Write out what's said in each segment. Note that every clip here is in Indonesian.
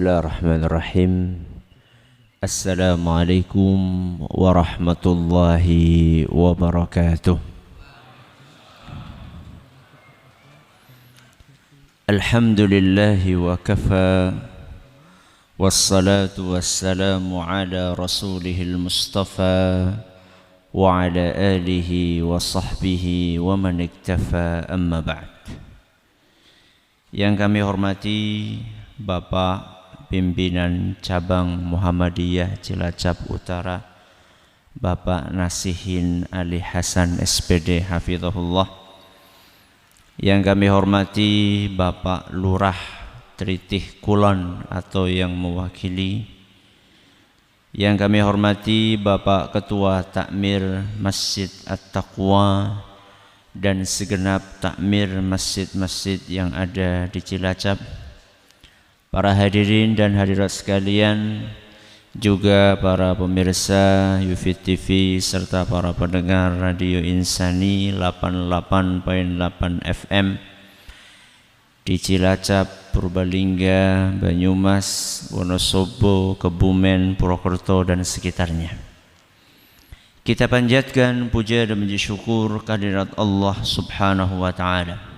Bismillahirrahmanirrahim. Assalamualaikum warahmatullahi wabarakatuh. Alhamdulillahi wa kafa, wassalatu wassalamu ala rasulihil mustafa wa ala alihi wa sahbihi wa man iktafa, amma ba'd. Yang kami hormati Bapak Pimpinan Cabang Muhammadiyah Cilacap Utara, Bapak Nasihin Ali Hasan SPD Hafizahullah. Yang kami hormati Bapak Lurah Tritih Kulon atau yang mewakili. Yang kami hormati Bapak Ketua Takmir Masjid At-Taqwa dan segenap takmir masjid-masjid yang ada di Cilacap. Para hadirin dan hadirat sekalian, juga para pemirsa Yufid TV serta para pendengar Radio Insani 88.8 FM di Cilacap, Purbalingga, Banyumas, Wonosobo, Kebumen, Purwokerto dan sekitarnya. Kita panjatkan puja dan puji syukur kehadirat Allah Subhanahu wa taala.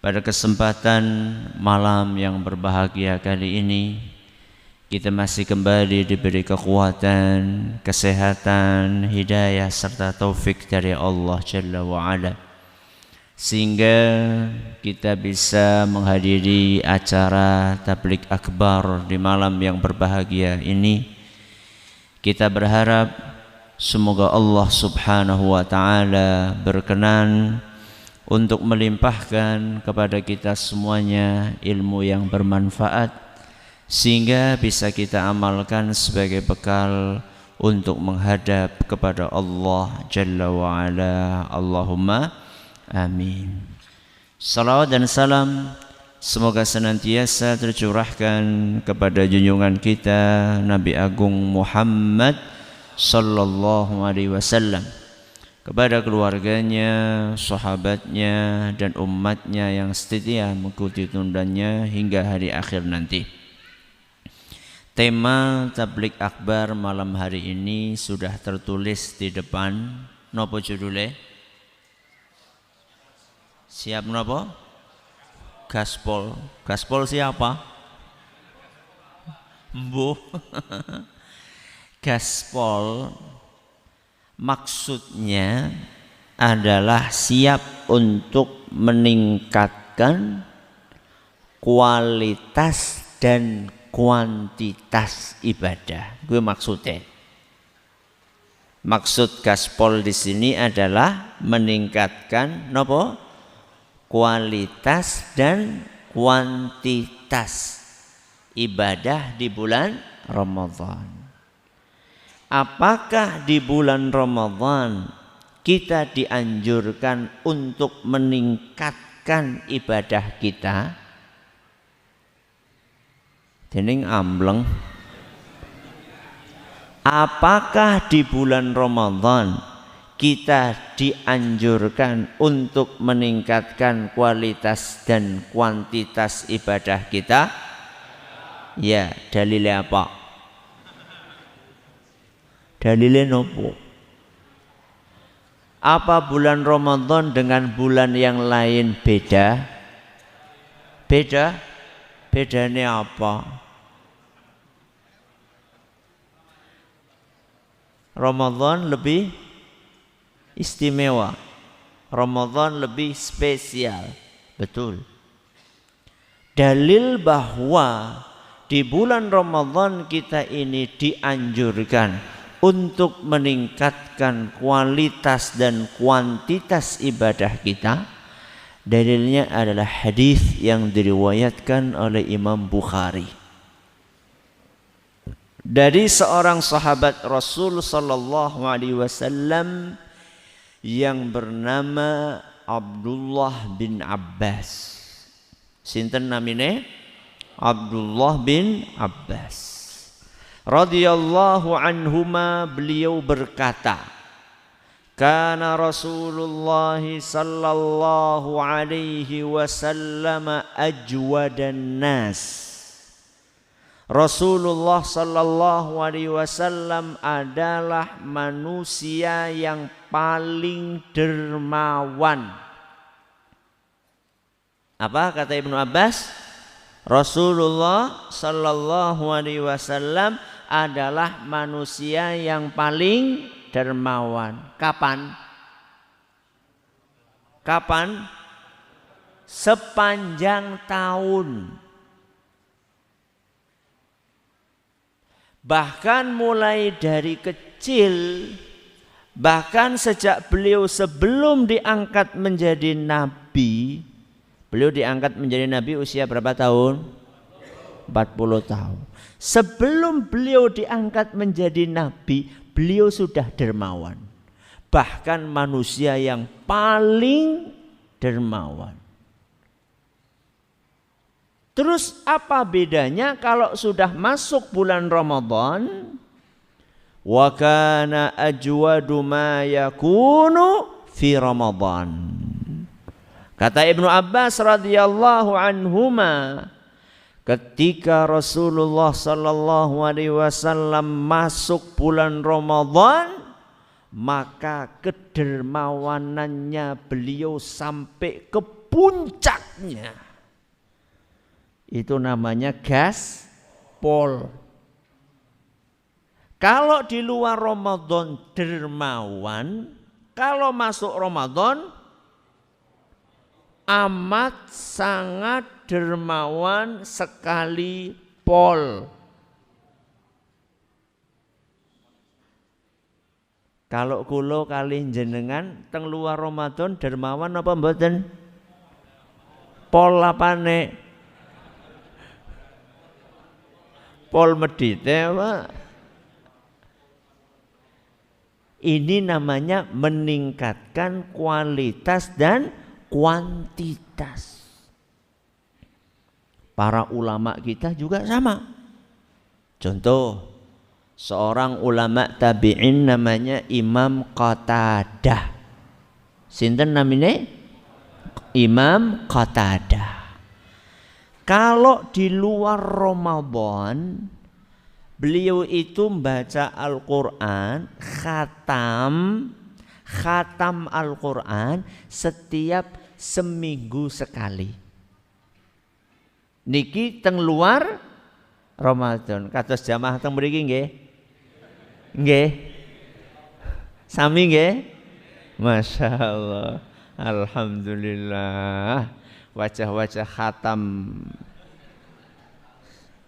Pada kesempatan malam yang berbahagia kali ini, kita masih kembali diberi kekuatan, kesehatan, hidayah serta taufik dari Allah Jalla wa Ala, sehingga kita bisa menghadiri acara tabligh akbar di malam yang berbahagia ini. Kita berharap semoga Allah Subhanahu wa taala berkenan untuk melimpahkan kepada kita semuanya ilmu yang bermanfaat, sehingga bisa kita amalkan sebagai bekal untuk menghadap kepada Allah Jalla wa Ala. Allahumma amin. Salawat dan salam semoga senantiasa tercurahkan kepada junjungan kita Nabi Agung Muhammad sallallahu alaihi wasallam, kepada keluarganya, sahabatnya, dan umatnya yang setia mengikuti tundannya hingga hari akhir nanti. Tema tabligh akbar malam hari ini sudah tertulis di depan. Nopo judulnya? Siap nopo? Gaspol. Gaspol siapa? Mbuh. Gaspol maksudnya adalah siap untuk meningkatkan kualitas dan kuantitas ibadah. Gue maksudnya. Maksud gaspol di sini adalah meningkatkan nopo? Kualitas dan kuantitas ibadah di bulan Ramadan. Apakah di bulan Ramadan kita dianjurkan untuk meningkatkan ibadah kita? Dening ambleng. Apakah di bulan Ramadan kita dianjurkan untuk meningkatkan kualitas dan kuantitas ibadah kita? Ya, dalilnya apa? Dalilnya nopo? Apa bulan Ramadan dengan bulan yang lain beda? Beda? Bedanya apa? Ramadan lebih istimewa. Ramadan lebih spesial. Betul. Dalil bahwa di bulan Ramadan kita ini dianjurkan untuk meningkatkan kualitas dan kuantitas ibadah kita, dalilnya adalah hadis yang diriwayatkan oleh Imam Bukhari dari seorang sahabat Rasul sallallahu alaihi wasallam yang bernama Abdullah bin Abbas. Sinten namine? Abdullah bin Abbas radhiyallahu anhuma. Beliau berkata, kana Rasulullah sallallahu alaihi wasallam ajwadan nas Rasulullah sallallahu alaihi wasallam adalah manusia yang paling dermawan. Apa kata Ibnu Abbas? Rasulullah sallallahu alaihi wasallam adalah manusia yang paling dermawan. Kapan? Kapan? Sepanjang tahun. Bahkan mulai dari kecil, bahkan sejak beliau sebelum diangkat menjadi nabi, beliau diangkat menjadi nabi usia berapa tahun? 40 tahun. Sebelum beliau diangkat menjadi nabi, beliau sudah dermawan. Bahkan manusia yang paling dermawan. Terus apa bedanya kalau sudah masuk bulan Ramadan? Wa kana ajwadu ma yakunu fi Ramadan. Kata Ibnu Abbas radhiyallahu anhuma, ketika Rasulullah sallallahu alaihi wasallam masuk bulan Ramadan, maka kedermawanannya beliau sampai ke puncaknya. Itu namanya gaspol. Kalau di luar Ramadan dermawan, kalau masuk Ramadan amat sangat dermawan sekali pol. Kalau kulo kali jenengan teng luar Ramadan dermawan apa mboten? Pol apane? Pol medite apa? Ini namanya meningkatkan kualitas dan kuantitas. Para ulama kita juga sama. Contoh, seorang ulama tabi'in namanya Imam Qatadah. Sinten namanya? Imam Qatadah. Kalau di luar Ramadan, beliau itu membaca Al-Quran, khatam Al-Quran setiap seminggu sekali. Niki teng luar Ramadan. Kados jamaah teng mriki nggih? Nggih. Sami nggih? Masya Allah. Alhamdulillah. Wajah-wajah khatam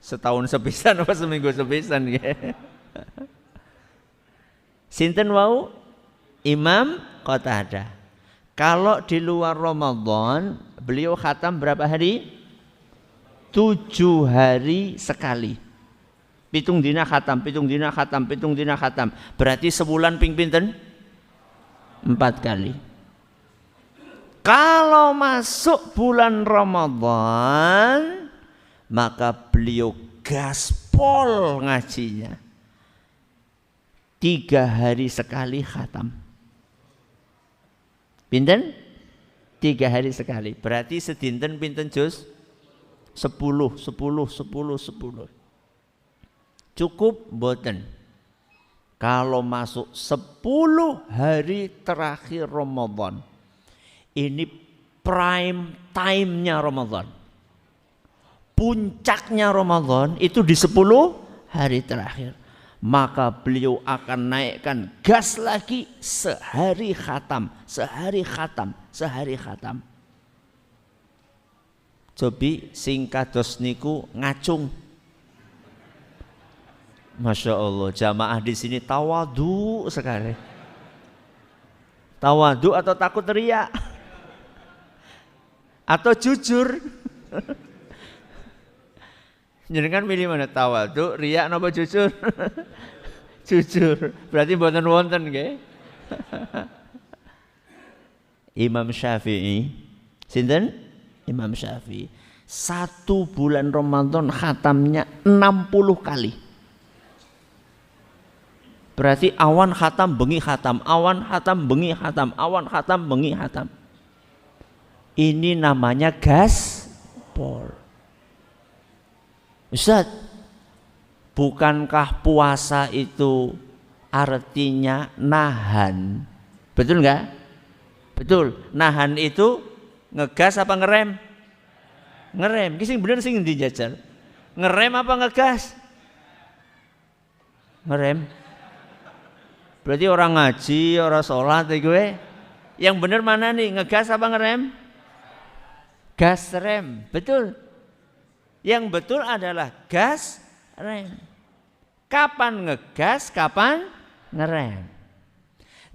setahun sepisan apa seminggu sepisan ya. Sinten wau? Imam Qatadah. Kalau di luar Ramadan beliau khatam berapa hari? 7 hari sekali. Pitung dina khatam. Berarti sebulan ping pinten? 4 kali. Kalau masuk bulan Ramadan, maka beliau gaspol ngajinya. 3 hari sekali khatam. Pinten? 3 hari sekali. Berarti sedinten pinten juz? 10. Cukup mboten? Kalau masuk 10 hari terakhir Ramadan, ini prime time-nya Ramadan. Puncaknya Ramadan itu di 10 hari terakhir. Maka beliau akan naikkan gas lagi sehari khatam. Cobi sing kados niku ngacung. Masya Allah, jamaah di sini tawadu sekali. Tawadu atau takut riya? Atau jujur? Jenengan milih mana, tawadu, riya napa jujur? Jujur. Berarti mboten wonten nggih. Imam Syafi'i. Sinten? Imam Syafi'i. 1 bulan Ramadan khatamnya 60 kali. Berarti awan khatam bengi khatam, awan khatam bengi khatam, awan khatam bengi khatam. Ini namanya gaspol. Ustaz, Bukankah puasa itu artinya nahan? Betul enggak? Betul. Nahan itu ngegas apa ngerem? Ngerem. Ki sing bener sing endi jajal? Ngerem apa ngegas? Ngerem. Berarti orang ngaji, orang sholat gue. Yang bener mana nih? Ngegas apa ngerem? Gas rem. Betul. Yang betul adalah gas rem. Kapan ngegas, kapan ngerem.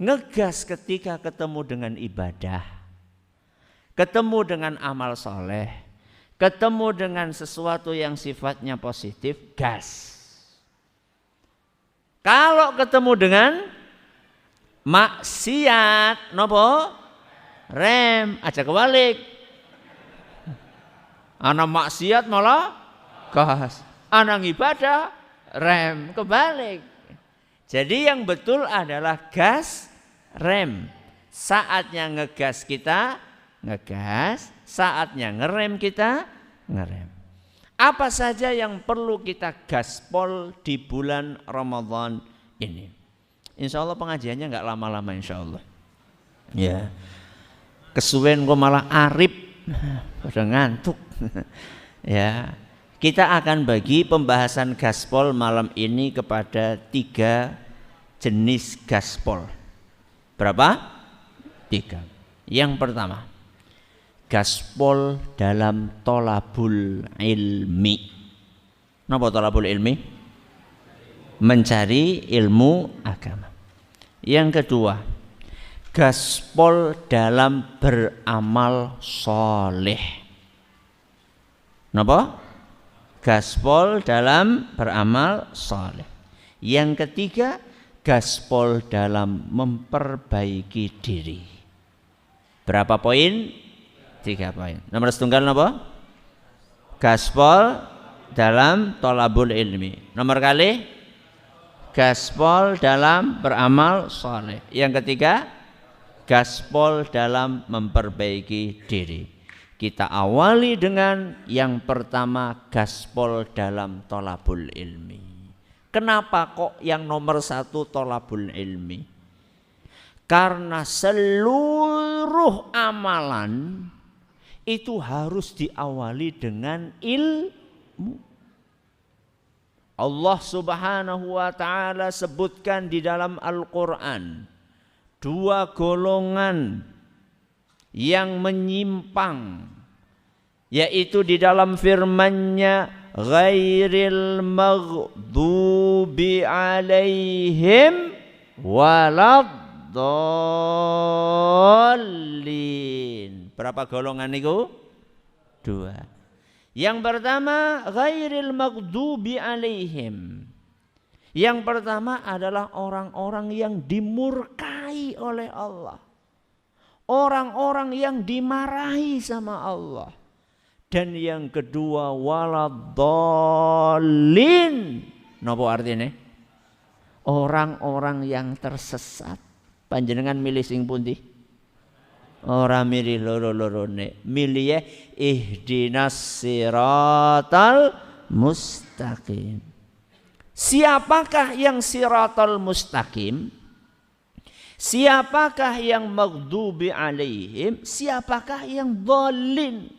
Ngegas ketika ketemu dengan ibadah, ketemu dengan amal soleh, ketemu dengan sesuatu yang sifatnya positif, gas. Kalau ketemu dengan maksiat, nopo? Rem, aja kebalik. Anak maksiat malah gas. Anak ibadah rem, kebalik. Jadi yang betul adalah gas rem. Saatnya ngegas kita ngegas, saatnya ngerem kita ngerem. Apa saja yang perlu kita gaspol di bulan Ramadan ini? Insya Allah pengajiannya nggak lama-lama insya Allah. Ya, kesuwen kok malah arip, pada ngantuk. Ya, kita akan bagi pembahasan gaspol malam ini kepada 3 jenis gaspol. Berapa? 3. Yang pertama, gaspol dalam tolabul ilmi. Napa tolabul ilmi? Mencari ilmu agama. Yang kedua, gaspol dalam beramal soleh. Napa? Gaspol dalam beramal soleh. Yang ketiga, gaspol dalam memperbaiki diri. Berapa poin? 3 poin. Nomor setunggal napa? Gaspol dalam tolabul ilmi. Nomor kali gaspol dalam beramal soleh. Yang ketiga, gaspol dalam memperbaiki diri. Kita awali dengan yang pertama, gaspol dalam tolabul ilmi. Kenapa kok yang nomor 1 tolabul ilmi? Karena seluruh amalan itu harus diawali dengan ilmu. Allah Subhanahu wa ta'ala sebutkan di dalam Al-Quran 2 golongan yang menyimpang, yaitu di dalam firman-Nya ghairil maghdubi alaihim waladdallin. Berapa golongan itu? 2. Yang pertama ghairil maghdubi alaihim. Yang pertama adalah orang-orang yang dimurkai oleh Allah. Orang-orang yang dimarahi sama Allah. Dan yang kedua waladdallin. Napa artinya? Orang-orang yang tersesat. Panjenengan milih sing pundi? Ora milih loro-lorone. Milih ihdinas siratal mustaqim. Siapakah yang siratal mustaqim? Siapakah yang maghdubi alaihim? Siapakah yang dhalin?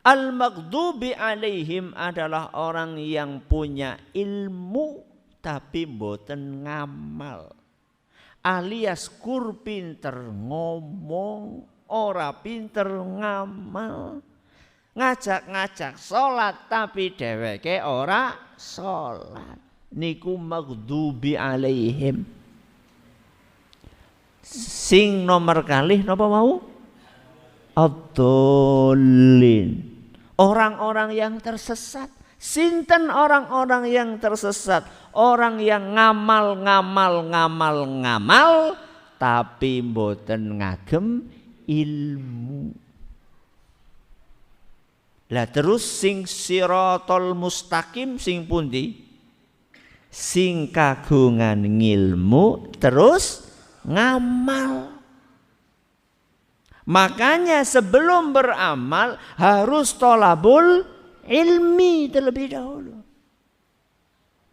Al-maghdubi alaihim adalah orang yang punya ilmu tapi mboten ngamal. Alias kur pinter ngomong, ora pinter ngamal. Ngajak-ngajak salat tapi dheweke ora salat. Niku maghdubi alaihim. Sing nomor kalih napa mau? Ad-dallin. Orang-orang yang tersesat. Sinten orang-orang yang tersesat? Orang yang ngamal tapi mboten ngagem ilmu. Lah terus sing siratal mustaqim sing pundi? Sing kagungan ngilmu terus ngamal. Makanya sebelum beramal harus tolabul ilmi terlebih dahulu.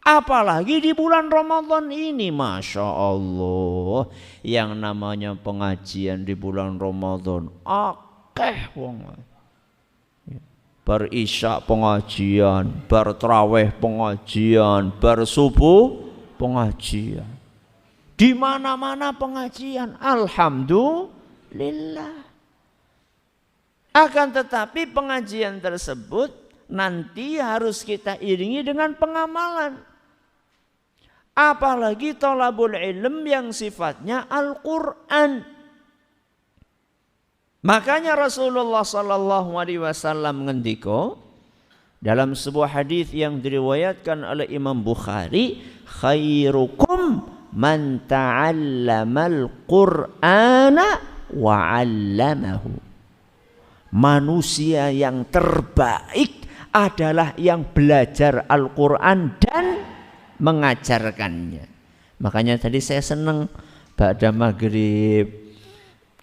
Apalagi di bulan Ramadan ini, Masya Allah, yang namanya pengajian di bulan Ramadan akeh wong. Bar isya pengajian, bar traweh pengajian, bar subuh pengajian. Di mana-mana pengajian, alhamdulillah. Akan tetapi pengajian tersebut nanti harus kita iringi dengan pengamalan. Apalagi thalabul ilm yang sifatnya Al-Quran. Makanya Rasulullah sallallahu alaihi wasallam ngendika dalam sebuah hadis yang diriwayatkan oleh Imam Bukhari, khairukum man ta'allamal Qur'ana wa 'allamahu. Manusia yang terbaik adalah yang belajar Al-Quran dan mengajarkannya. Makanya tadi saya senang pada maghrib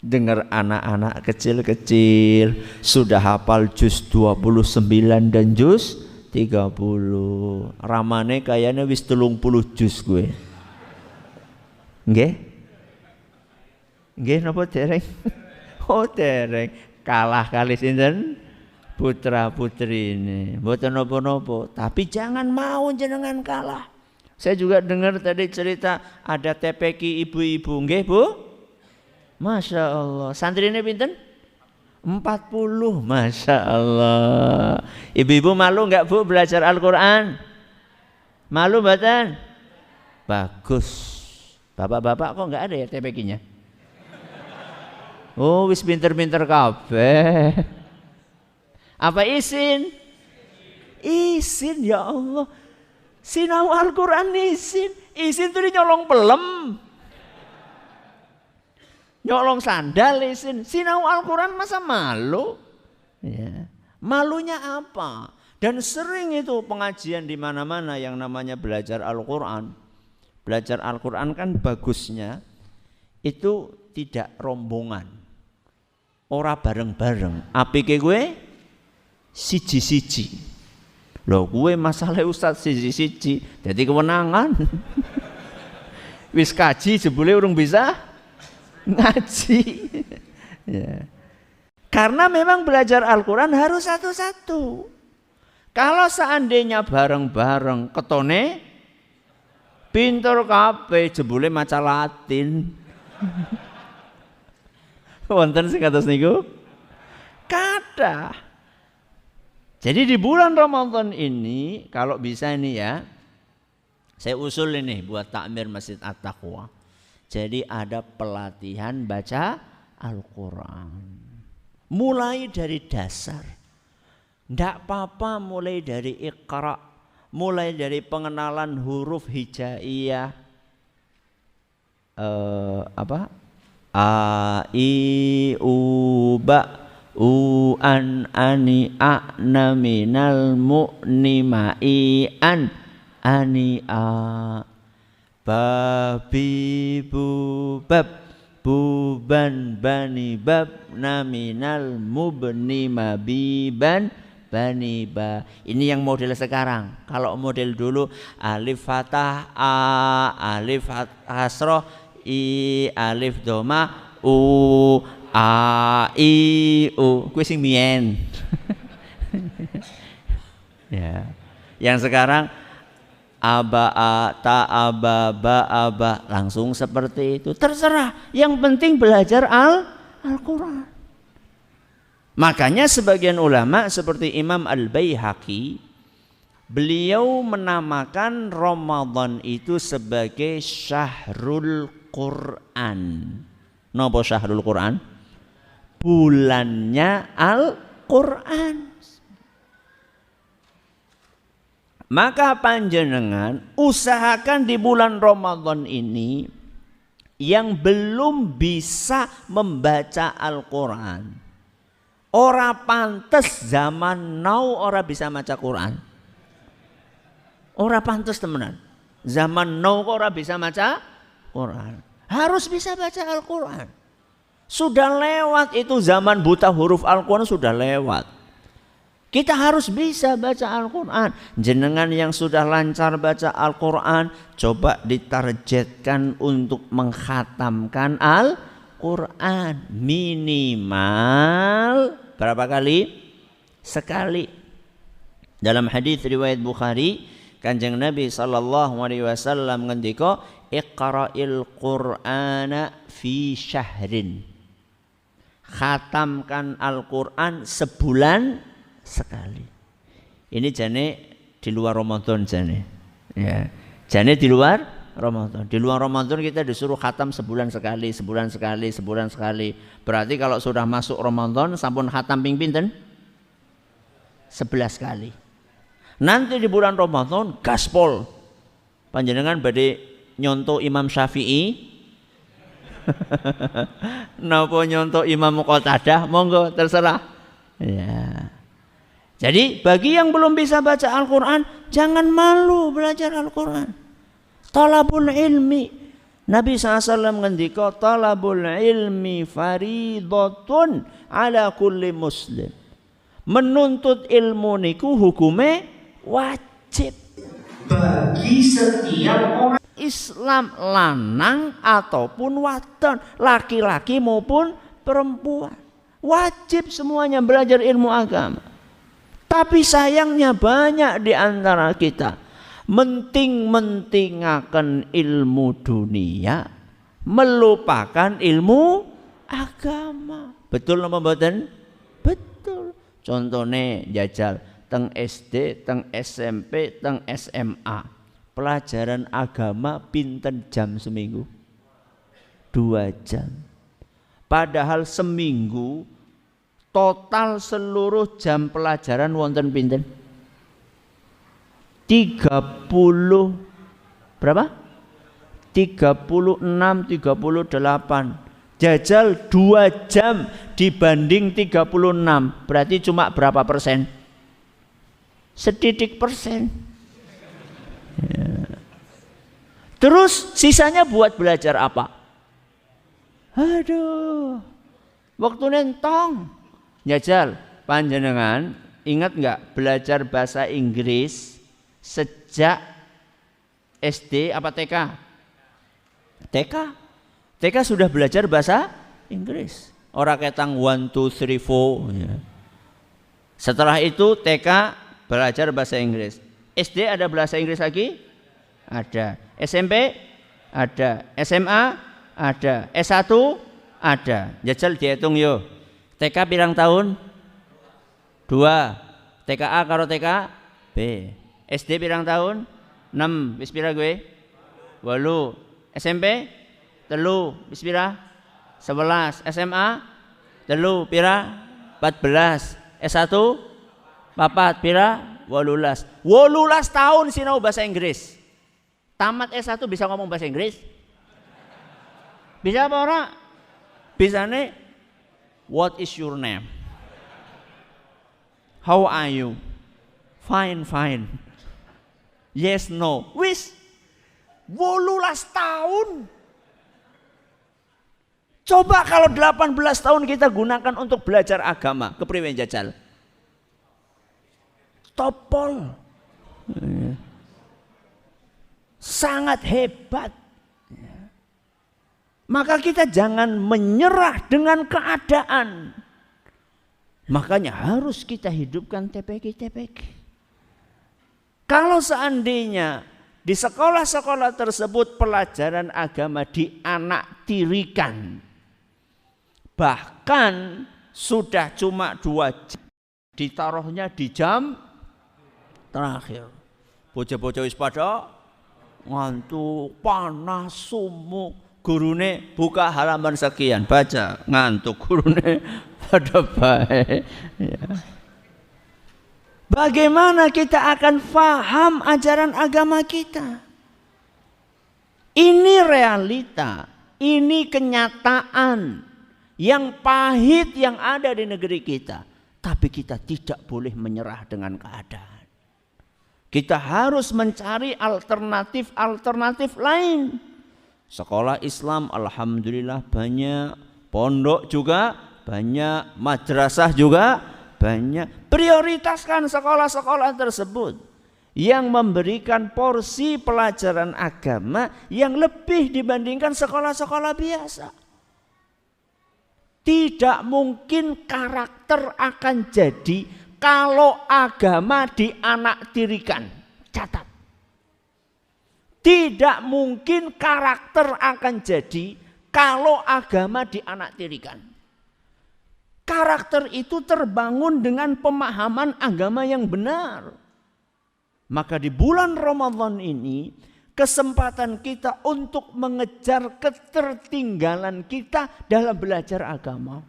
dengar anak-anak kecil-kecil sudah hafal juz 29 dan juz 30. Ramane kayaknya wis 30 juz gue. Nggih? Nggih napa dereng? Oh dereng, kalah kali sinten? Putra putri ini. Mboten napa-napa, tapi jangan mau jenengan kalah. Saya juga dengar tadi cerita ada TPQ ibu-ibu, nggih Bu? Masya Allah. Santri ini pinten? 40, Masya Allah. Ibu-ibu malu nggak Bu belajar Al-Quran? Malu mboten? Bagus. Bapak-bapak kok nggak ada ya TPQ-nya? Oh, wis pinter-pinter kabeh. Apa isin? Isin, ya Allah. Sinau Al-Quran isin. Isin tuh nyolong pelem, nyolong sandal isin. Sinau Al-Quran masa malu? Ya. Malunya apa? Dan sering itu pengajian di mana-mana yang namanya belajar Al-Quran. Belajar Al-Quran kan bagusnya itu tidak rombongan, ora bareng-bareng. Apike gue siji-siji. Loh gue masalah Ustaz siji-siji, jadi kewenangan. Wis kaji jebule urung bisa ngaji. Ya. Karena memang belajar Al-Quran harus satu-satu. Kalau seandainya bareng-bareng ketone pinter kabeh jebule maca Latin. Wonten sing kados niku? Kathah. Jadi di bulan Ramadan ini kalau bisa ini ya, saya usul ini buat takmir Masjid At-Taqwa. Jadi ada pelatihan baca Al-Quran. Mulai dari dasar. Ndak apa-apa mulai dari Iqra, mulai dari pengenalan huruf hijaiyah. A, I, U, Ba, U, An, Ani, A, Na, Minal, Mu, Ni, Ma, I, An, Ani, A. Ba, Bi, Bu, Bab, Bu, Ban, Bani, Bab, Na, Minal, Mu, Bni, Ma, Bi, Ban, Bani, Ba. Ini yang model sekarang. Kalau model dulu alif fathah A, alif hasroh I, alif doma U, A, I, U. Kuwi sing mien. Ya. Yang sekarang aba, a, ta, aba, ba, aba, langsung seperti itu. Terserah. Yang penting belajar Al-Quran. Makanya sebagian ulama seperti Imam Al-Baihaqi, beliau menamakan Ramadan itu sebagai Syahrul Quran. Napa Syahrul Quran? Bulannya Al-Quran. Maka panjenengan usahakan di bulan Ramadan ini yang belum bisa membaca Al-Quran, ora pantes zaman now ora bisa maca Quran. Ora pantes temenan. Zaman now kok ora bisa maca Quran. Harus bisa baca Kita harus bisa baca Al-Quran. Jenengan yang sudah lancar baca Al-Quran, coba ditargetkan untuk mengkhatamkan Al-Quran. Minimal berapa kali? Sekali. Dalam hadis riwayat Bukhari, Kanjeng Nabi sallallahu alaihi wasallam ngendika, "Iqra'il Qur'ana fi syahrin." Khatamkan Al-Quran sebulan sekali. Ini jane di luar Ramadan jane. Ya. Jane di luar Ramadan. Di luar Ramadan kita disuruh khatam sebulan sekali, sebulan sekali, sebulan sekali. Berarti kalau sudah masuk Ramadan sampun khatam ping pinten? 11 kali. Nanti di bulan Ramadan gaspol. Panjenengan badhe nyonto Imam Syafi'i. Napa nyonto Imam Qatadah, monggo terserah. Ya. Jadi bagi yang belum bisa baca Al-Quran, jangan malu belajar Al-Quran. Talabul ilmi. Nabi SAW ngendika, talabul ilmi faridatun ala kulli muslim. Menuntut ilmu niku hukume wajib bagi setiap orang Islam, lanang ataupun wadon, laki-laki maupun perempuan. Wajib semuanya belajar ilmu agama. Tapi sayangnya banyak di antara kita menting-mentingaken ilmu dunia, melupakan ilmu agama. Betul apa mboten? Betul. Contohnya jajal teng SD, teng SMP, teng SMA. Pelajaran agama pinten jam seminggu? 2 jam. Padahal seminggu total seluruh jam pelajaran wonten pinten? 30 berapa? 36, 38. Jajal 2 jam dibanding 36. Berarti cuma berapa persen? Sedidik persen. Ya. Terus sisanya buat belajar apa? Aduh, waktu nentong. Jajal, panjenengan ingat nggak belajar bahasa Inggris sejak SD apa TK? TK. TK sudah belajar bahasa Inggris. Orang ketang 1, 2, 3, 4. Ya. Setelah itu TK belajar bahasa Inggris. SD ada bahasa Inggris lagi? Ada. SMP? Ada. SMA? Ada. S1? Ada. Jajal dihitung yo. TK pirang tahun? 2. TKA karo TKB. SD pirang tahun? 6. Wis pira gue? 8. SMP? 3. Wis pira? 11. SMA? 3. Pira? 14. S1? 4. Pira? 18. 18 tahun sinau bahasa Inggris. Tamat S1 bisa ngomong bahasa Inggris? Bisa apa ora? Bisane what is your name? How are you? Fine, fine. Yes, no. Wis 18 tahun. Coba kalau 18 tahun kita gunakan untuk belajar agama, kepriwe jajal? Topol. Sangat hebat. Maka kita jangan menyerah dengan keadaan. Makanya harus kita hidupkan TPQ-TPQ. Kalau seandainya di sekolah-sekolah tersebut pelajaran agama dianaktirikan, bahkan sudah cuma 2 jam, ditaruhnya di jam terakhir. Bocah-bocah wis pada ngantuk, panas, sumuk. Gurune buka halaman sekian, baca, ngantuk. Gurune pada baik. Ya. Bagaimana kita akan faham ajaran agama kita? Ini realita, ini kenyataan yang pahit yang ada di negeri kita. Tapi kita tidak boleh menyerah dengan keadaan. Kita harus mencari alternatif-alternatif lain. Sekolah Islam alhamdulillah banyak, pondok juga banyak, madrasah juga banyak. Prioritaskan sekolah-sekolah tersebut yang memberikan porsi pelajaran agama yang lebih dibandingkan sekolah-sekolah biasa. Tidak mungkin karakter akan jadi kalau agama dianaktirikan. Catat. Tidak mungkin karakter akan jadi kalau agama dianaktirikan. Karakter itu terbangun dengan pemahaman agama yang benar. Maka di bulan Ramadan ini kesempatan kita untuk mengejar ketertinggalan kita dalam belajar agama.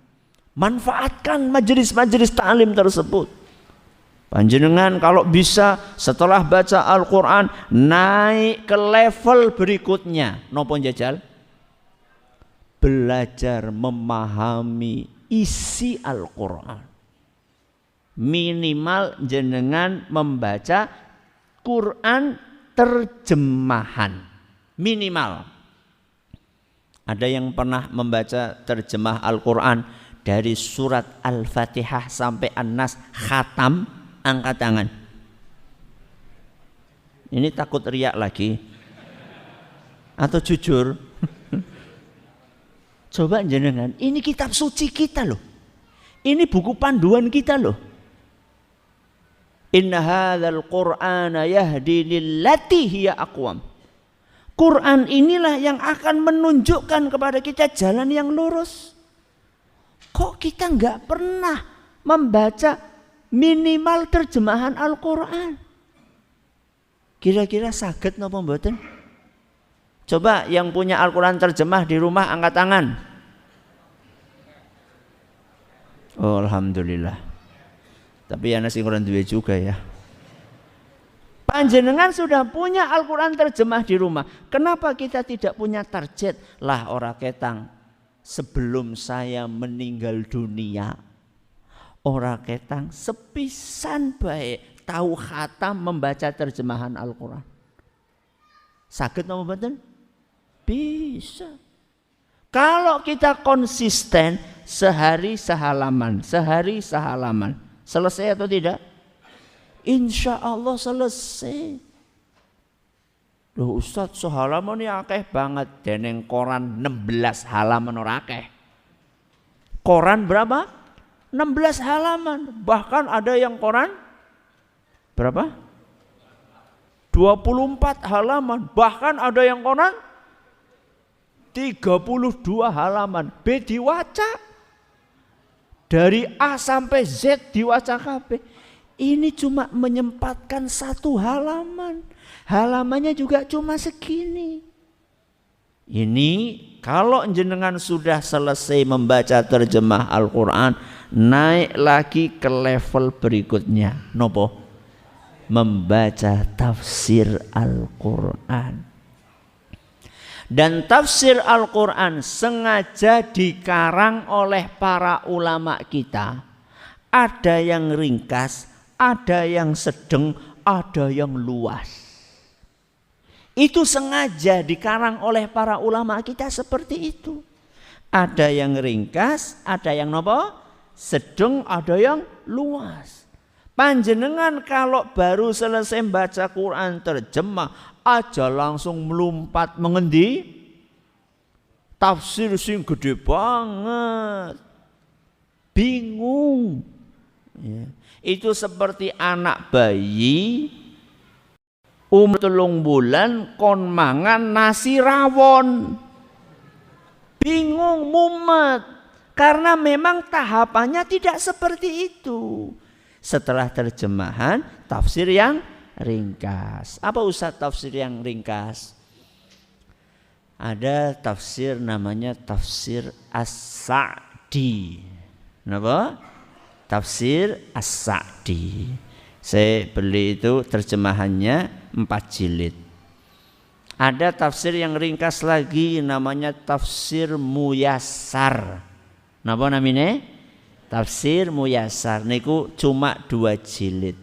Manfaatkan majelis-majelis ta'lim tersebut. Panjenengan kalau bisa setelah baca Al-Quran naik ke level berikutnya. Nopo jajal? Belajar memahami isi Al-Quran. Minimal jenengan membaca Quran terjemahan minimal. Ada yang pernah membaca terjemah Al-Quran dari surat Al-Fatihah sampai An-Nas khatam, angkat tangan. Ini takut riak lagi atau jujur? Coba jenengan, ini kitab suci kita loh. Ini buku panduan kita loh. Inna hadzal Qur'ana yahdi lillati hiya aqwam. Quran inilah yang akan menunjukkan kepada kita jalan yang lurus. Kok kita nggak pernah membaca minimal terjemahan Al-Quran? Kira-kira saged napa mboten? Coba yang punya Al-Quran terjemah di rumah angkat tangan. Oh, alhamdulillah. Tapi anak sing ora duwe juga ya. Panjenengan sudah punya Al-Quran terjemah di rumah. Kenapa kita tidak punya target? Lah ora ketang. Sebelum saya meninggal dunia, ora ketang sepisan baik tahu khatam membaca terjemahan Al-Quran. Saged napa mboten? Bisa. Kalau kita konsisten sehari sehalaman, sehari sehalaman. Selesai atau tidak? Insya Allah selesai. Loh Ustadz, sehalaman ini akeh banget. Deneng koran 16 halaman ora akeh. Koran berapa? 16 halaman. Bahkan ada yang koran berapa? 24 halaman. Bahkan ada yang koran 32 halaman. B diwaca. Dari A sampai Z diwaca kabeh. Ini cuma menyempatkan satu halaman. Halamannya juga cuma segini. Ini kalau jenengan sudah selesai membaca terjemah Al-Quran, naik lagi ke level berikutnya. Nopo? Membaca tafsir Al-Quran. Dan tafsir Al-Quran sengaja dikarang oleh para ulama kita. Ada yang ringkas, ada yang sedang, ada yang luas. Itu sengaja dikarang oleh para ulama kita seperti itu. Ada yang ringkas, ada yang nopo? Sedang, ada yang luas. Panjenengan kalau baru selesai baca Quran terjemah aja langsung melompat mengendi tafsir sing gede banget, bingung ya. Itu seperti anak bayi 3 bulan kon mangan nasi rawon, bingung mumet karena memang tahapannya tidak seperti itu. Setelah terjemahan tafsir yang ringkas. Apa Ustaz tafsir yang ringkas? Ada tafsir namanya tafsir As-Sa'di. Kenapa? Tafsir As-Sa'di. Saya beli itu terjemahannya 4 jilid. Ada tafsir yang ringkas lagi namanya tafsir Muyassar. Napa namanya? Tafsir Muyassar niku cuma 2 jilid.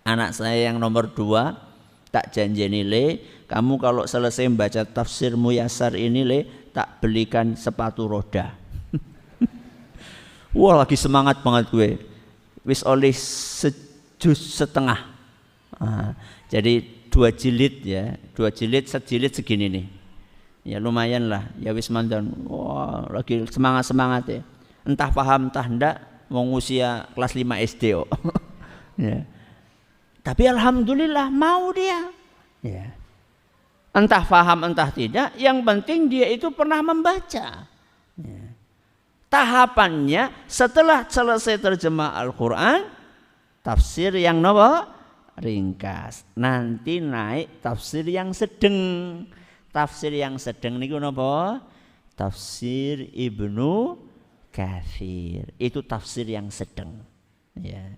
Anak saya yang nomor 2 tak janjeni le, kamu kalau selesai membaca tafsir Muyassar ini le, tak belikan sepatu roda. Wah lagi semangat banget gue. wis oleh sejus setengah. Jadi 2 jilid ya, 2 jilid, sejilid segini nih. Ya lumayan lah, ya wis mandan. Wah, lagi semangat ya. Entah paham entah ndak, mau usia kelas 5 SD oh. Ya. Tapi alhamdulillah mau dia. Ya. Entah paham entah tidak, yang penting dia itu pernah membaca. Ya. Tahapannya setelah selesai terjemah Al-Quran, tafsir yang ringkas. Nanti naik tafsir yang sedang. Tafsir yang sedang niku napa? Tafsir Ibnu Katsir. Itu tafsir yang sedang. Ya.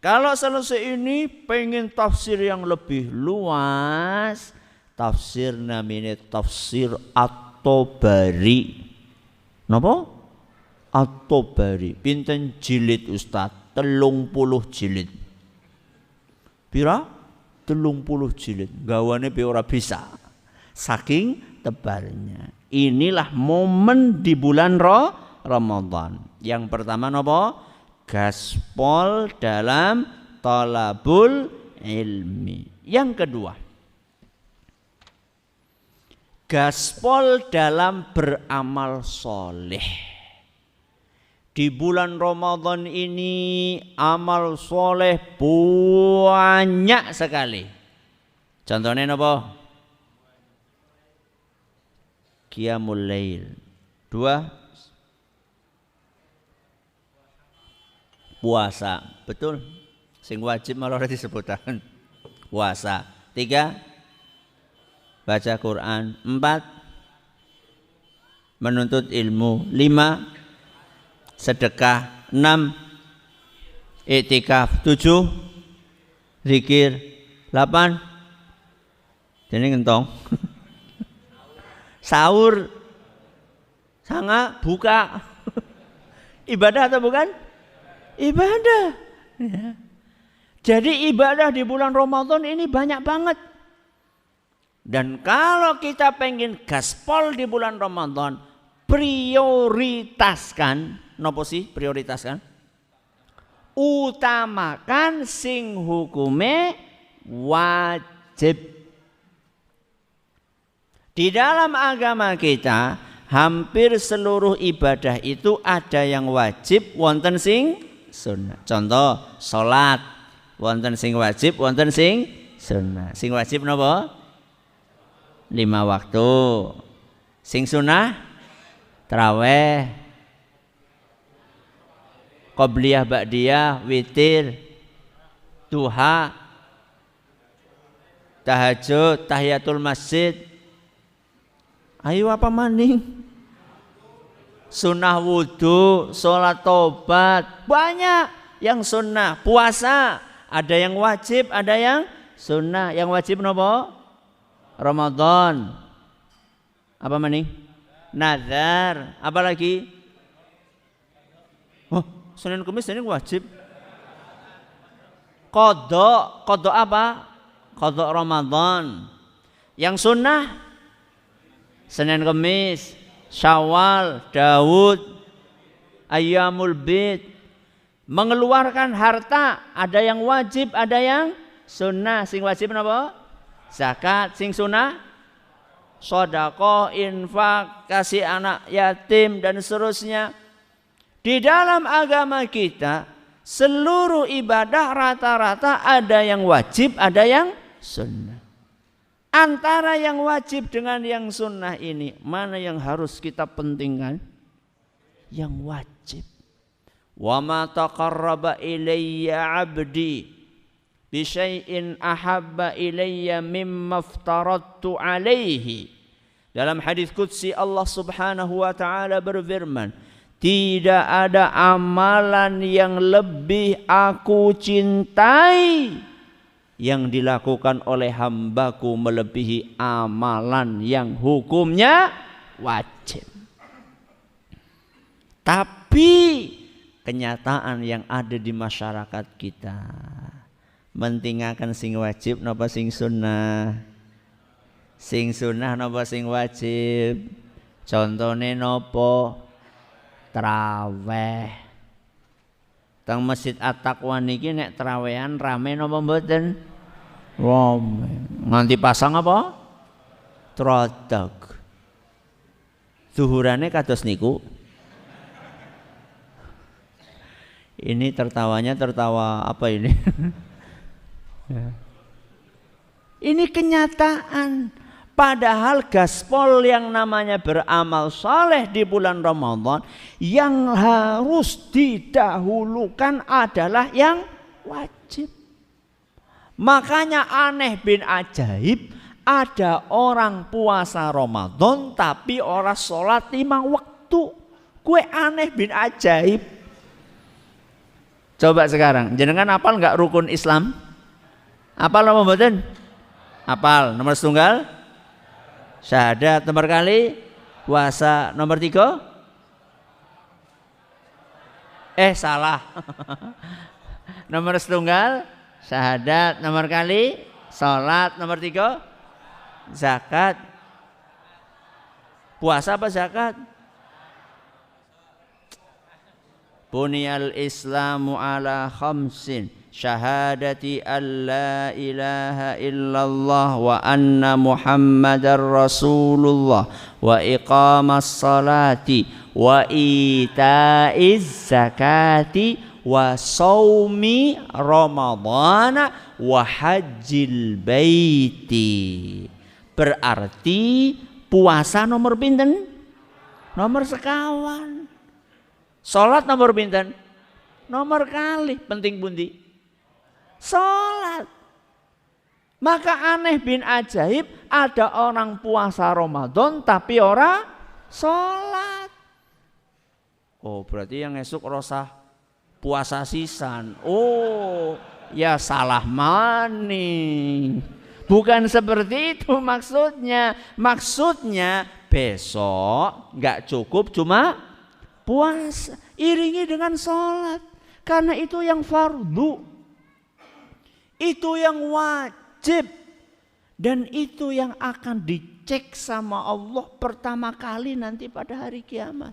Kalau selesai ini pengen tafsir yang lebih luas, tafsir namanya tafsir At-Tabari. Napa? At-Tabari. Pinten jilid Ustaz? 30 jilid. Pira? 30 jilid. Gawane pe ora bisa. Saking tebalnya. Inilah momen di bulan Ramadan. Yang pertama napa? Gaspol dalam talabul ilmi. Yang kedua, gaspol dalam beramal soleh. Di bulan Ramadan ini amal soleh banyak sekali. Contohnya apa? Qiyamul Lail. 2, puasa. Betul. Sing wajib malah disebutkan puasa. 3, baca Quran. 4, menuntut ilmu. 5, sedekah. 6, iktikaf. 7, zikir. 8, jadi ngentong. Sahur. Sanga buka. Ibadah atau bukan? Ibadah. Ya. Jadi ibadah di bulan Ramadan ini banyak banget. Dan kalau kita pengen gaspol di bulan Ramadan, prioritaskan, nopo sih prioritaskan? Utamakan sing hukume wajib. Di dalam agama kita, hampir seluruh ibadah itu ada yang wajib, wonten sing sunnah. Contoh, salat, wonten sing wajib, wonten sing sunnah. Sing wajib napa? 5 waktu. Sing sunnah tarawih, qobliyah, ba'diyah, witir, duha, tahajud, tahiyatul masjid. Ayo apa maning? Sunnah wudu, sholat tobat, banyak yang sunnah. Puasa, ada yang wajib, ada yang sunnah. Yang wajib napa? Ramadan. Apa maning? Nazar. Apa lagi? Oh, Senin Kamis ini wajib. Qadha apa? Qadha Ramadan. Yang sunnah Senin Kamis, Syawal, Daud, Ayyamul Bid. Mengeluarkan harta, ada yang wajib, ada yang sunnah. Sing wajib napa? Zakat. Sing sunnah sedekah, infak, kasih anak yatim dan seterusnya. Di dalam agama kita, seluruh ibadah rata-rata ada yang wajib, ada yang sunnah. Antara yang wajib dengan yang sunnah ini, mana yang harus kita pentingkan? Yang wajib. Wa ma taqarraba ilayya 'abdi bi syai'in ahabba ilayya mimma aftaradtu 'alaihi. Dalam hadis qudsi Allah Subhanahu wa taala berfirman, tidak ada amalan yang lebih aku cintai yang dilakukan oleh hambaku melebihi amalan yang hukumnya wajib. Tapi kenyataan yang ada di masyarakat kita, mentinggakan sing wajib napa sing sunnah? Sing sunnah napa sing wajib? Contohnya napa? Traweh. Teng Masjid At-Taqwa niki nek trawehan rame napa mboten? Rame. Nganti pasang apa? Trodog. Zuhurane kados niku. Ini tertawanya tertawa apa ini? Ini kenyataan. Padahal gaspol yang namanya beramal saleh di bulan Ramadan yang harus didahulukan adalah yang wajib. Makanya aneh bin ajaib, ada orang puasa Ramadan tapi orang sholat 5 waktu. Kue aneh bin ajaib. Coba sekarang, jenengan apal nggak rukun Islam? Apal apa mboten? Apal. Nomor setunggal? Syahadat. Nomor kali? Puasa. Nomor 3? Salah. Nomor setunggal? Syahadat. Nomor kali? Salat. Nomor 3? Zakat. Puasa apa zakat? Buniyal Islamu ala khamsin. Syahadati an la ilaha illallah wa anna muhammadar rasulullah wa iqamas salati wa itaiz zakati wa saumi ramadana wa hajjil baiti. Berarti puasa nomor pinten? Nomor sekawan. Salat nomor pinten? Nomor kali. Penting pundi? Salat. Maka aneh bin ajaib, ada orang puasa Ramadan tapi ora salat. Oh, berarti yang esok rosah puasa sisan. Oh, ya salah maning. Bukan seperti itu maksudnya. Maksudnya besok nggak cukup cuma puasa, iringi dengan salat. Karena itu yang fardu. Itu yang wajib. Dan itu yang akan dicek sama Allah pertama kali nanti pada hari kiamat.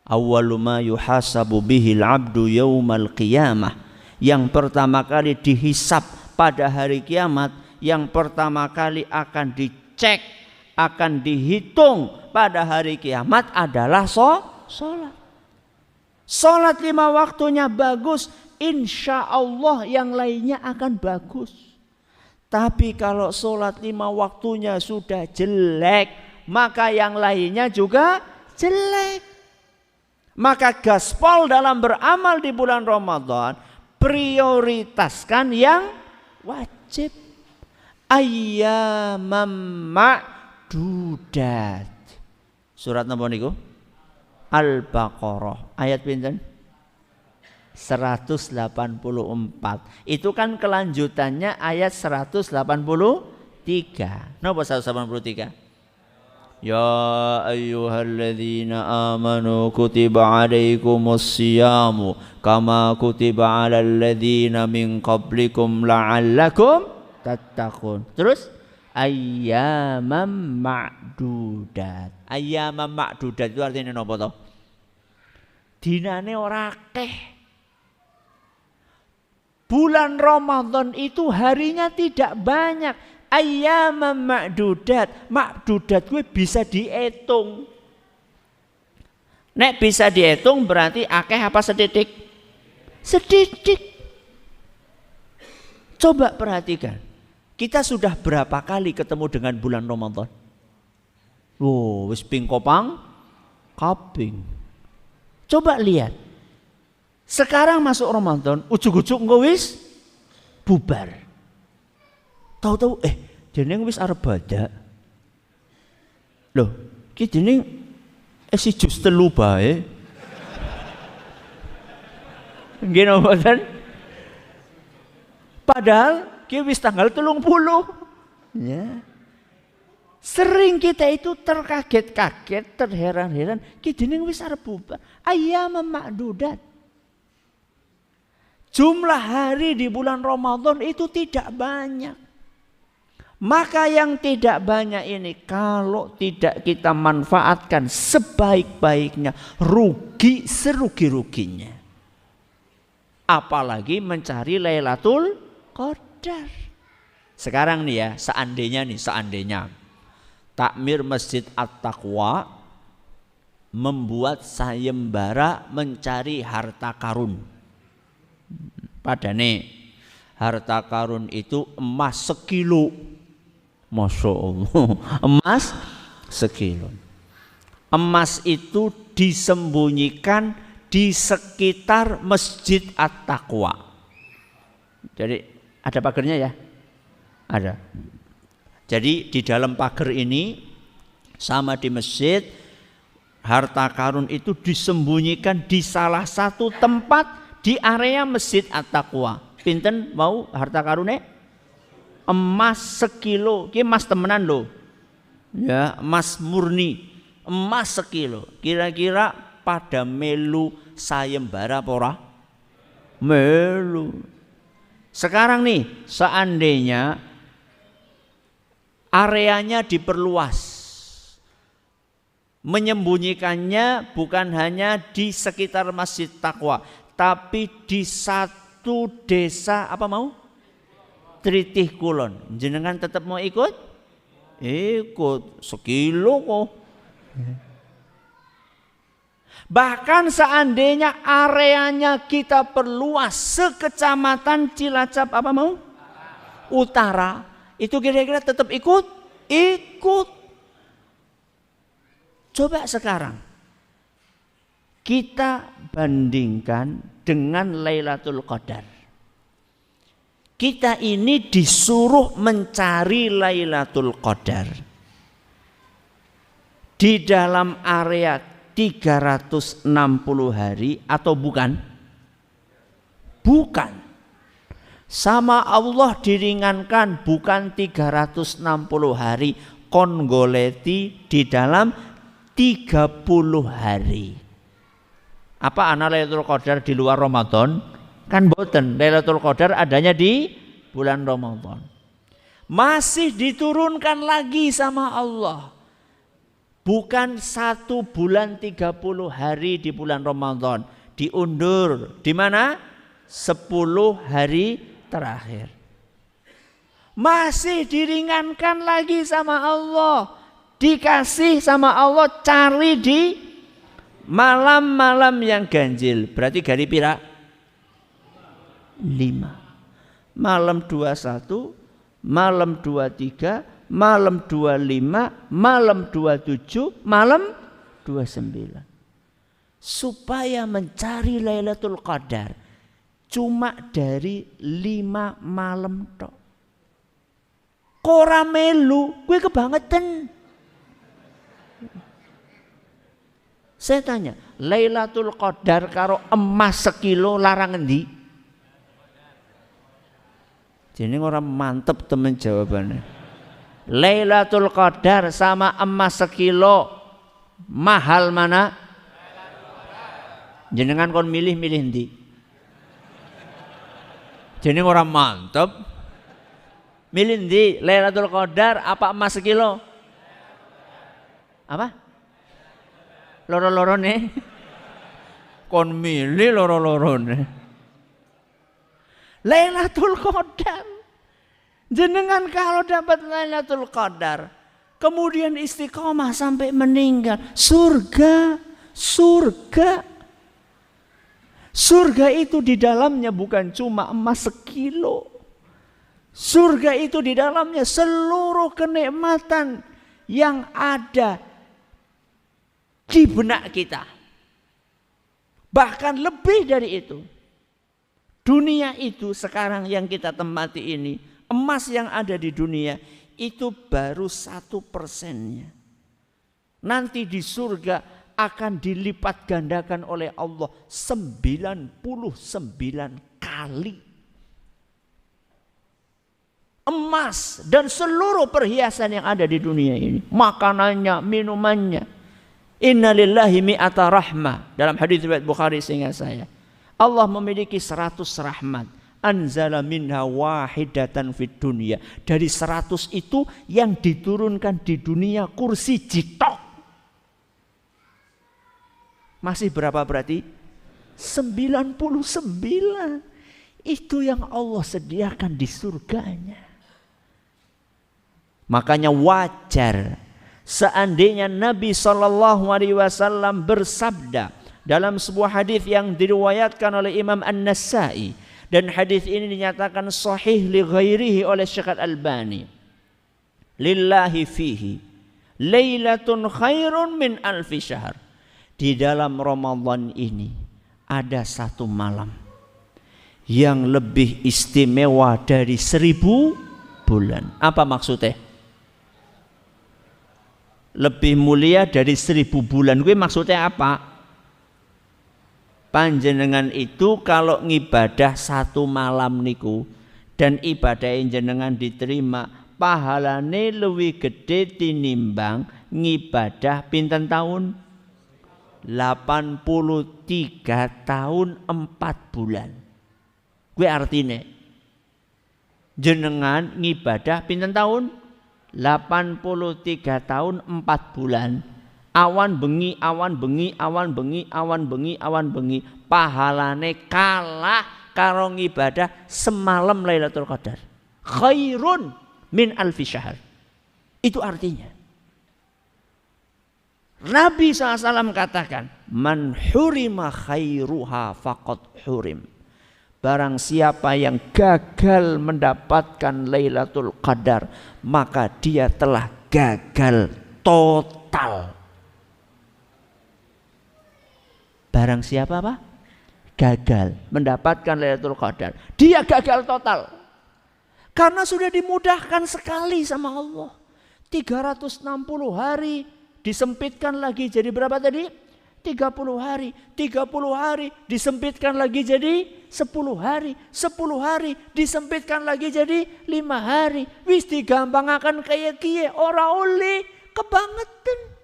Awwalu ma yuhasabu bihil abdu yaumal qiyamah. Yang pertama kali dihisab pada hari kiamat, yang pertama kali akan dicek, akan dihitung pada hari kiamat adalah sholat. Sholat 5 waktunya bagus, insya Allah yang lainnya akan bagus. Tapi kalau sholat 5 waktunya sudah jelek, maka yang lainnya juga jelek. Maka gaspol dalam beramal di bulan Ramadan, prioritaskan yang wajib. Ayyamam ma'dudat. Surat napa niku? Al-Baqarah. Ayat pinten? 184. Itu kan kelanjutannya ayat 183. Napa 183? Ya ayyuhalladzina amanu kutiba alaikumus siyamu kama kutiba alal ladzina min qablikum la'allakum tattaqun. Terus ayyamam ma'dudat. Ayyamam ma'dudat itu artinya napa to? Dinane ora akeh. Bulan Ramadan itu harinya tidak banyak. Ayyamam ma'dudat. Ma'dudat gue bisa dihitung. Nek bisa dihitung berarti akeh apa sedikit? Sedikit. Coba perhatikan. Kita sudah berapa kali ketemu dengan bulan Ramadan? Oh, wis ping kopang kaping. Coba lihat. Sekarang masuk Ramadan, ujug-ujug engko wis bubar. Tahu-tahu jeneng wis arep badak. Loh, ki jeneng si jus 3 bae. Nggih mboten? Padahal ki wis tanggal 30. Ya. Sering kita itu terkaget-kaget, terheran-heran, ki jeneng wis arep bubar. Ayyamam ma'dudat. Jumlah hari di bulan Ramadan itu tidak banyak. Maka yang tidak banyak ini kalau tidak kita manfaatkan sebaik-baiknya, rugi serugi-ruginya. apalagi mencari Lailatul Qadar. Sekarang nih ya, seandainya takmir Masjid At-Taqwa membuat sayembara mencari harta karun. Padane harta karun itu emas 1 kilo. Masya Allah, emas 1 kilo. Emas itu disembunyikan di sekitar Masjid At-Taqwa. Jadi ada pagarnya ya? Ada. Jadi di dalam pagar ini sama di masjid, harta karun itu disembunyikan di salah satu tempat di area Masjid At-Taqwa. Pinten mau harta karunnya? Emas 1 kilo. Ki emas temenan loh. Ya, emas murni. Emas 1 kilo. Kira-kira pada melu sayembara apa ora? Melu. Sekarang nih, seandainya areanya diperluas, menyembunyikannya bukan hanya di sekitar Masjid Taqwa, tapi di satu desa apa mau? Tritih Kulon. Jenengan tetap mau ikut? Ikut 1 kilo kok. Bahkan seandainya areanya kita perluas sekecamatan Cilacap apa mau? Utara. Itu kira-kira tetap ikut? Ikut. Coba sekarang kita bandingkan dengan Lailatul Qadar. Kita ini disuruh mencari Lailatul Qadar di dalam area 360 hari atau bukan? Bukan. Sama Allah diringankan bukan 360 hari, konggoleti di dalam 30 hari. Apa ana Lailatul Qadar di luar Ramadan? Kan boten. Lailatul Qadar adanya di bulan Ramadan. Masih diturunkan lagi sama Allah. Bukan 1 bulan 30 hari di bulan Ramadan. Diundur. Di mana? 10 hari terakhir. Masih diringankan lagi sama Allah. Dikasih sama Allah cari di malam-malam yang ganjil. Berarti hari pira? 5. Malam 21, malam 23, malam 25, malam 27, malam 29. Supaya mencari Lailatul Qadar cuma dari 5 malam tok. Kora melu, gue kebangetan. Saya tanya, Lailatul Qadar karo emas 1 kilo larang endi? Jadi orang mantep temen jawabannya. Lailatul Qadar sama emas 1 kilo mahal mana? Jenengan kon milih-milih endi? Jadi orang mantep. Milih endi? Lailatul Qadar apa emas 1 kilo? Apa? Loro-lorone. Kon milih loro-lorone. Lailatul Qadar. Jenengan kalau dapat Lailatul Qadar, kemudian istiqomah sampai meninggal, surga. Surga itu di dalamnya bukan cuma emas 1 kilo. Surga itu di dalamnya seluruh kenikmatan yang ada di benak kita. Bahkan lebih dari itu. Dunia itu sekarang yang kita tempati ini, emas yang ada di dunia itu baru 1%-nya. Nanti di surga akan dilipat gandakan oleh Allah 99 kali. Emas dan seluruh perhiasan yang ada di dunia ini, makanannya, minumannya. Inna lillahi mi'ata rahmah. Dalam hadis riwayat Bukhari seingat saya, Allah memiliki 100 rahmat. Anzala minha wahidatan fid dunya. Dari 100 itu yang diturunkan di dunia kursi jitok. Masih berapa berarti? 99. Itu yang Allah sediakan di surganya. Makanya wajar seandainya Nabi SAW bersabda dalam sebuah hadis yang diriwayatkan oleh Imam An-Nasa'i, dan hadis ini dinyatakan sahih li ghairihi oleh Syekh Al-Albani. Lillahi fihi lailatun khairun min alfi syahr. Di dalam Ramadan ini ada satu malam yang lebih istimewa dari 1000 bulan. Apa maksudnya? Lebih mulia dari 1000 bulan. Gue maksudnya apa? Panjenengan itu kalau ngibadah satu malam niku dan ibadah jenengan diterima, pahalane luwih gede tinimbang ngibadah pinten tahun? 83 tahun 4 bulan. Gue artinya jenengan ngibadah pinten tahun? 83 tahun 4 bulan. Awan bengi, awan bengi, awan bengi, awan bengi, awan bengi. Pahalane kalah karo ngibadah semalam Lailatul Qadar. Khairun min alfi syahr. Itu artinya Nabi SAW katakan, man hurima khairuha faqad hurim. Barang siapa yang gagal mendapatkan Lailatul Qadar, maka dia telah gagal total. Barang siapa apa? Gagal mendapatkan Lailatul Qadar, dia gagal total. Karena sudah dimudahkan sekali sama Allah. 360 hari disempitkan lagi jadi berapa tadi? 30 hari. 30 hari disempitkan lagi jadi 10 hari. 10 hari disempitkan lagi jadi 5 hari. Wis digampangaken kaya kiye ora oleh kebangetan.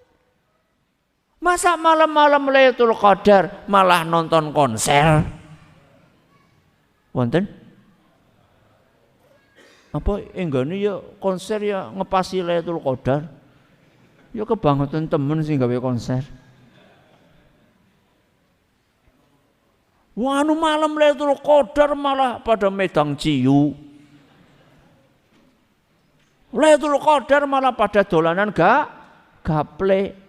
Masa malam-malam Lailatul Qadar malah nonton konser? Wonten? Apa enggane ya konser ya ngepasi Lailatul Qadar? Ya kebangetan temen sih gawe konser. Wah, anu malam Lailatul Qadar malah pada medang ciu. Lailatul Qadar malah pada dolanan gaple.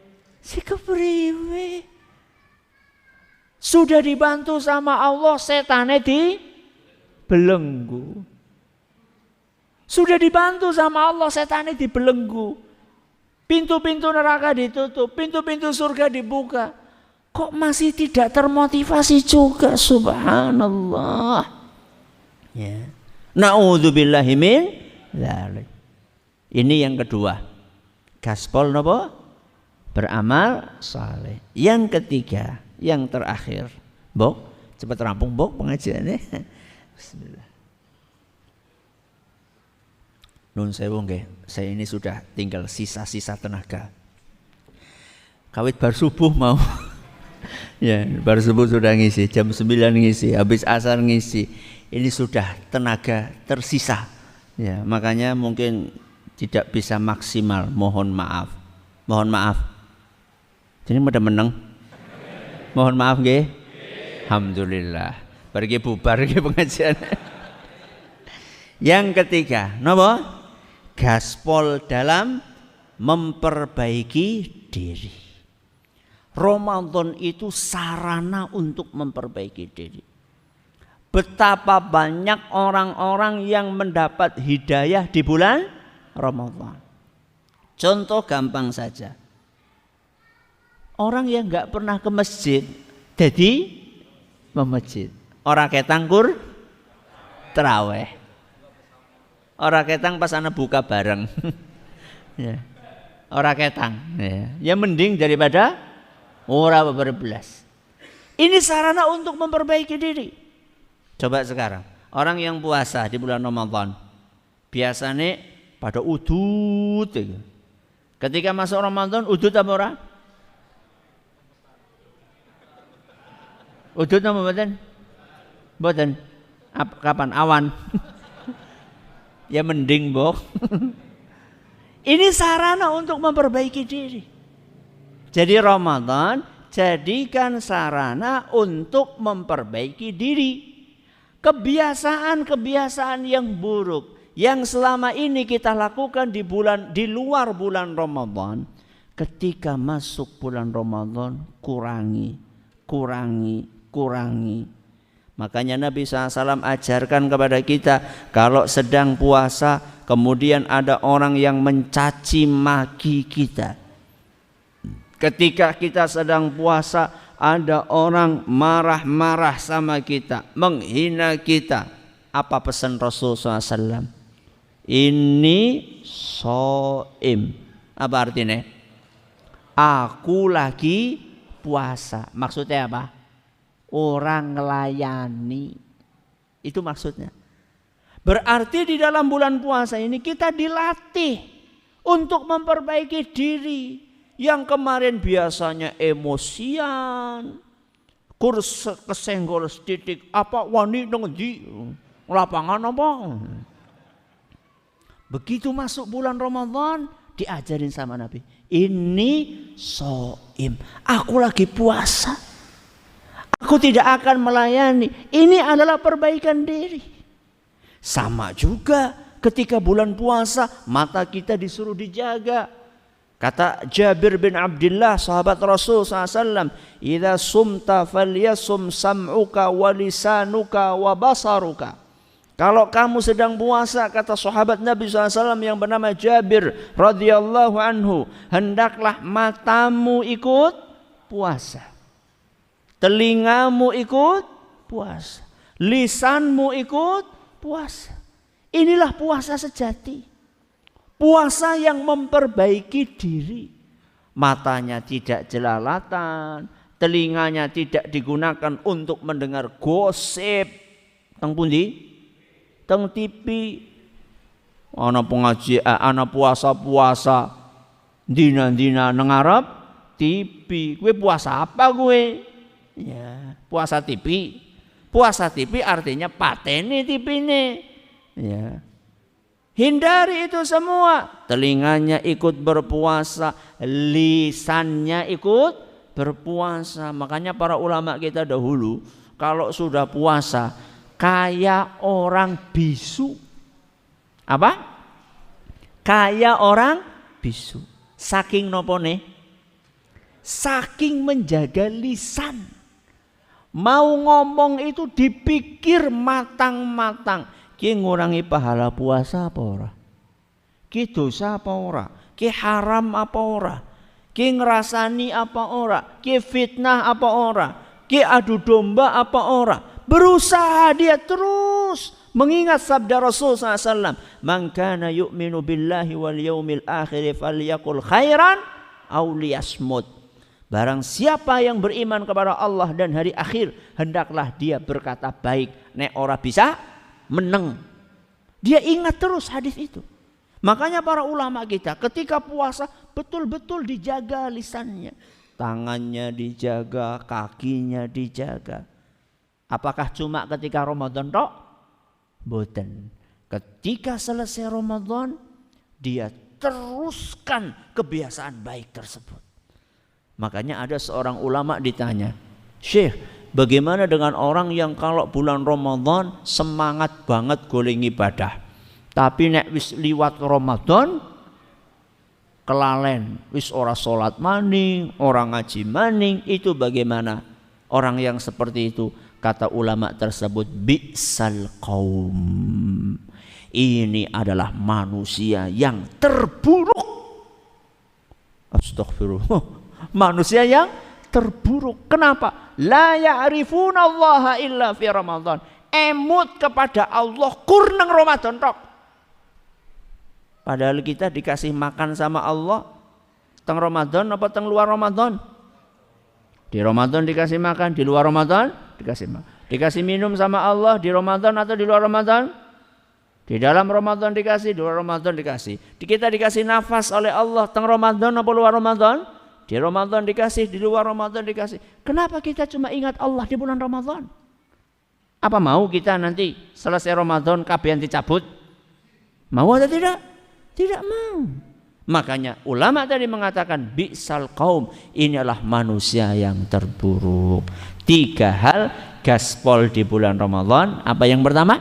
Si kepriwe? Sudah dibantu sama Allah, setane di belenggu. Sudah dibantu sama Allah, setane dibelenggu. Pintu-pintu neraka ditutup, pintu-pintu surga dibuka. Kok masih tidak termotivasi juga? Subhanallah. Ya. Na'udzubillahi min dzalik. Ini yang kedua. Gaspol napa? Beramal saleh. Yang ketiga, yang terakhir. Mbok, cepat rampung mbok pengajiannya. Bismillah. Nun sewu nggih, saya ini sudah tinggal sisa-sisa tenaga. Kawit bar subuh mau. Ya, bar subuh sudah ngisi, jam 9 ngisi, habis asar ngisi. Ini sudah tenaga tersisa. Ya, makanya mungkin tidak bisa maksimal, mohon maaf. Mohon maaf. Jadi pada menang. Mohon maaf nggih. Alhamdulillah. Pergi bubar nggih pengajian. Yang ketiga, napa? Gaspol dalam memperbaiki diri. Ramadan itu sarana untuk memperbaiki diri. Betapa banyak orang-orang yang mendapat hidayah di bulan Ramadan. Contoh gampang saja. Orang yang enggak pernah ke masjid jadi memesjid. Orang ketangkur terawih. Orang ketang pas ana buka bareng. Ya. Orang ketang. Ya mending daripada ora bebelas. Ini sarana untuk memperbaiki diri. Coba sekarang, orang yang puasa di bulan Ramadan biasanya pada udut. Ketika masuk Ramadan udut apa ora? Udut apa mboten? Mboten. Kapan? Awan. Ya mending, Bok. Ini sarana untuk memperbaiki diri. Jadi Ramadan jadikan sarana untuk memperbaiki diri. Kebiasaan-kebiasaan yang buruk yang selama ini kita lakukan di luar bulan Ramadan, ketika masuk bulan Ramadan kurangi. Makanya Nabi SAW ajarkan kepada kita, kalau sedang puasa kemudian ada orang yang mencaci maki kita. Ketika kita sedang puasa ada orang marah-marah sama kita, menghina kita. Apa pesan Rasul SAW? Ini soim. Apa artinya? Aku lagi puasa. Maksudnya apa? Orang ngelayani. Itu maksudnya. Berarti di dalam bulan puasa ini kita dilatih untuk memperbaiki diri. Yang kemarin biasanya emosian, kurs kesenggol setitik, apa wani ngeji lapangan apa. Begitu masuk bulan Ramadan diajarin sama Nabi, ini soim, aku lagi puasa, aku tidak akan melayani. Ini adalah perbaikan diri. Sama juga ketika bulan puasa mata kita disuruh dijaga. Kata Jabir bin Abdullah sahabat Rasul SAW, "Idza sumta falyasum sam'uka wa lisanuka wa basaruka." Kalau kamu sedang puasa, kata sahabat Nabi SAW yang bernama Jabir radhiyallahu anhu, hendaklah matamu ikut puasa, telingamu ikut puasa, lisanmu ikut puasa. Inilah puasa sejati. Puasa yang memperbaiki diri. Matanya tidak jelalatan, telinganya tidak digunakan untuk mendengar gosip. Teng pundi? Teng TV. Ana pengajian, ana puasa-puasa dina-dina nang ngarep TV. Kowe puasa apa kowe? Ya, puasa TV. Puasa TV artinya pateni TV-ne. Ya. Hindari itu semua. Telinganya ikut berpuasa, lisannya ikut berpuasa. Makanya para ulama kita dahulu kalau sudah puasa kayak orang bisu. Apa? Kayak orang bisu. Saking nopone? Saking menjaga lisan. Mau ngomong itu dipikir matang-matang. Ki ngurangi pahala puasa apa ora? Ki dosa apa ora? Ki haram apa ora? Ki ngerasani apa ora? Ki fitnah apa ora? Ki adu domba apa ora? Berusaha dia terus mengingat sabda Rasul SAW. Man kana yu'minu billahi wal yaumil akhir falyaqul khairan aw liyasmut. Barang siapa yang beriman kepada Allah dan hari akhir, hendaklah dia berkata baik. Nek ora bisa meneng. Dia ingat terus hadis itu. Makanya para ulama kita ketika puasa betul-betul dijaga lisannya. Tangannya dijaga, kakinya dijaga. Apakah cuma ketika Ramadan tok? Boten. Ketika selesai Ramadan dia teruskan kebiasaan baik tersebut. Makanya ada seorang ulama ditanya, "Syekh, bagaimana dengan orang yang kalau bulan Ramadan semangat banget goleng ibadah, tapi nek wis liwat Ramadan kelalen, wis ora salat maning, ora ngaji maning, itu bagaimana?" Orang yang seperti itu, kata ulama tersebut, bi'sal qaum. Ini adalah manusia yang terburuk. Astagfirullah. Manusia yang terburuk. Kenapa? La ya'rifuna Allah illa fi Ramadan. Emut kepada Allah kurneng Ramadan tok. Padahal kita dikasih makan sama Allah teng Ramadan apa teng luar Ramadan? Di Ramadan dikasih makan, di luar Ramadan dikasih makan. Dikasih minum sama Allah di Ramadan atau di luar Ramadan? Di dalam Ramadan dikasih, di luar Ramadan dikasih. Kita dikasih nafas oleh Allah teng Ramadan apa luar Ramadan? Di Ramadan dikasih, di luar Ramadan dikasih. Kenapa kita cuma ingat Allah di bulan Ramadan? Apa mau kita nanti selesai Ramadan kabehan dicabut? Mau atau tidak? Tidak mau. Makanya ulama tadi mengatakan bi'sal qaum, inilah manusia yang terburuk. 3 hal gaspol di bulan Ramadan. Apa yang pertama?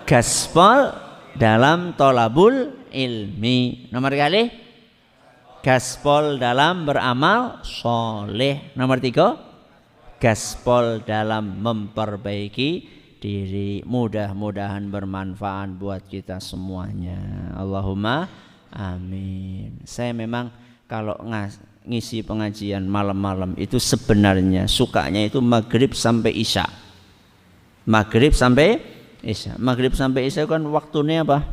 Gaspol dalam tolabul ilmi. Nomor kali gaspol dalam beramal soleh. Nomor 3 gaspol dalam memperbaiki diri. Mudah-mudahan bermanfaat buat kita semuanya. Allahumma amin. Saya memang kalau ngisi pengajian malam-malam itu sebenarnya sukanya itu maghrib sampai isya. Maghrib sampai isya. Maghrib sampai isya kan waktunya apa?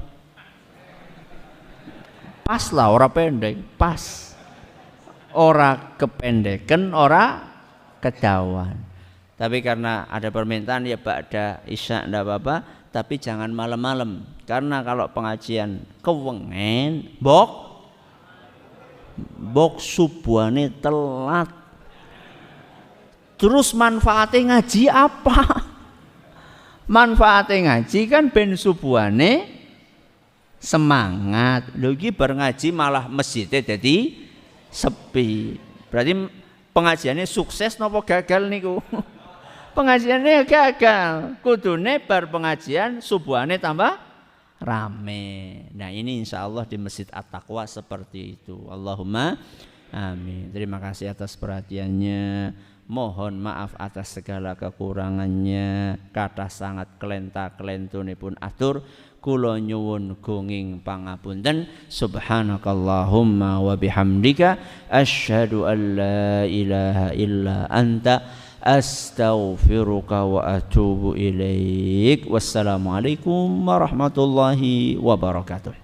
Pas lah, ora pendek, pas. Ora kependekan, ora kedawan. Tapi karena ada permintaan ya ba'da isya enggak apa-apa, tapi jangan malam-malam. Karena kalau pengajian kewengen, bok subuhane telat. Terus manfaatnya ngaji apa? Manfaatnya ngaji kan ben subuhane semangat. Lho iki bar ngaji malah masjidnya jadi sepi. Berarti pengajiannya sukses napa gagal niku? Pengajiannya gagal. Kudune bar pengajian subuhane tambah rame. Nah ini insya Allah di Masjid At-Taqwa seperti itu. Allahumma amin. Terima kasih atas perhatiannya. Mohon maaf atas segala kekurangannya. Kathah sangat kelenta-kelentunipun atur. Kula nyuwun gunging pangapunten. Subhanakallahumma wa bihamdika asyhadu an la ilaha illa anta astaghfiruka wa atubu ilaik. Wassalamualaikum warahmatullahi wabarakatuh.